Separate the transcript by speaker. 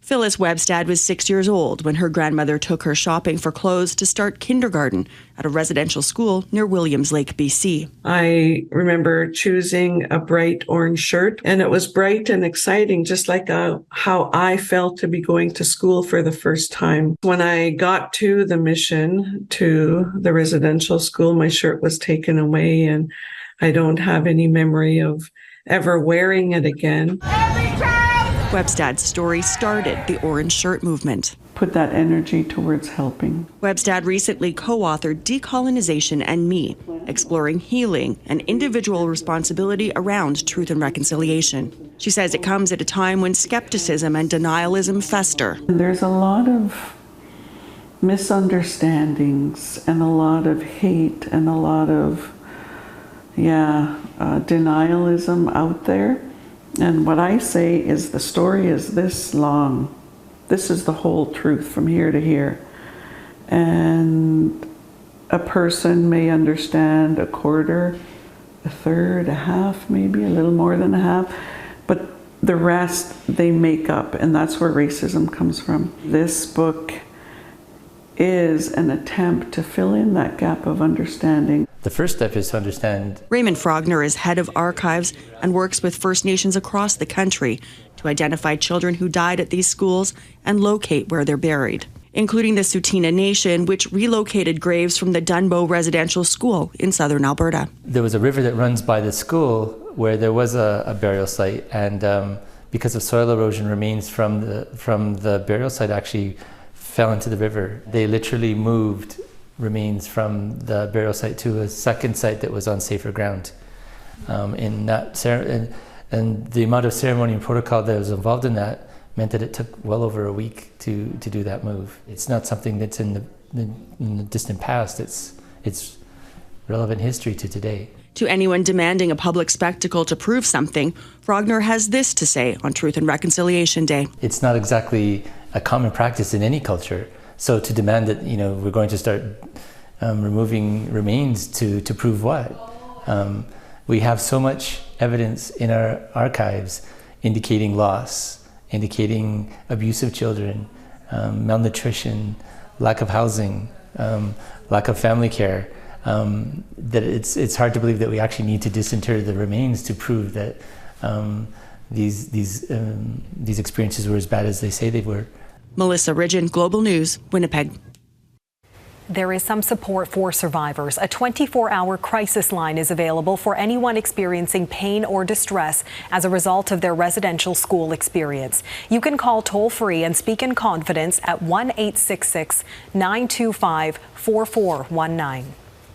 Speaker 1: Phyllis Webstad was 6 years old when her grandmother took her shopping for clothes to start kindergarten at a residential school near Williams Lake, BC.
Speaker 2: I remember choosing a bright orange shirt, and it was bright and exciting, just like how I felt to be going to school for the first time. When I got to the mission, to the residential school, my shirt was taken away, and I don't have any memory of ever wearing it again.
Speaker 1: Webstad's story started the orange shirt movement.
Speaker 3: Put that energy towards helping.
Speaker 1: Webstad recently co-authored Decolonization and Me, exploring healing and individual responsibility around truth and reconciliation. She says it comes at a time when skepticism and denialism fester.
Speaker 3: There's a lot of misunderstandings and a lot of hate and a lot of denialism out there. And what I say is the story is this long. This is the whole truth from here to here. And a person may understand a quarter, a third, a half, maybe a little more than a half, but the rest they make up, and that's where racism comes from. This book is an attempt to fill in that gap of understanding.
Speaker 4: The first step is to understand.
Speaker 1: Raymond Frogner is head of archives and works with First Nations across the country to identify children who died at these schools and locate where they're buried, including the Tsuut'ina Nation, which relocated graves from the Dunbow Residential School in southern Alberta.
Speaker 4: There was a river that runs by the school where there was a burial site, and because of soil erosion, remains from the burial site actually fell into the river. They literally moved remains from the burial site to a second site that was on safer ground. And the amount of ceremony and protocol that was involved in that meant that it took well over a week to do that move. It's not something that's in the distant past. It's relevant history to today.
Speaker 1: To anyone demanding a public spectacle to prove something, Frogner has this to say on Truth and Reconciliation Day.
Speaker 4: It's not exactly a common practice in any culture. So to demand that, we're going to start removing remains to prove what? We have so much evidence in our archives indicating loss, indicating abuse of children, malnutrition, lack of housing, lack of family care, that it's hard to believe that we actually need to disinter the remains to prove that these experiences were as bad as they say they were.
Speaker 1: Melissa Ridgen, Global News, Winnipeg.
Speaker 5: There is some support for survivors. A 24-hour crisis line is available for anyone experiencing pain or distress as a result of their residential school experience. You can call toll-free and speak in confidence at 1-866-925-4419.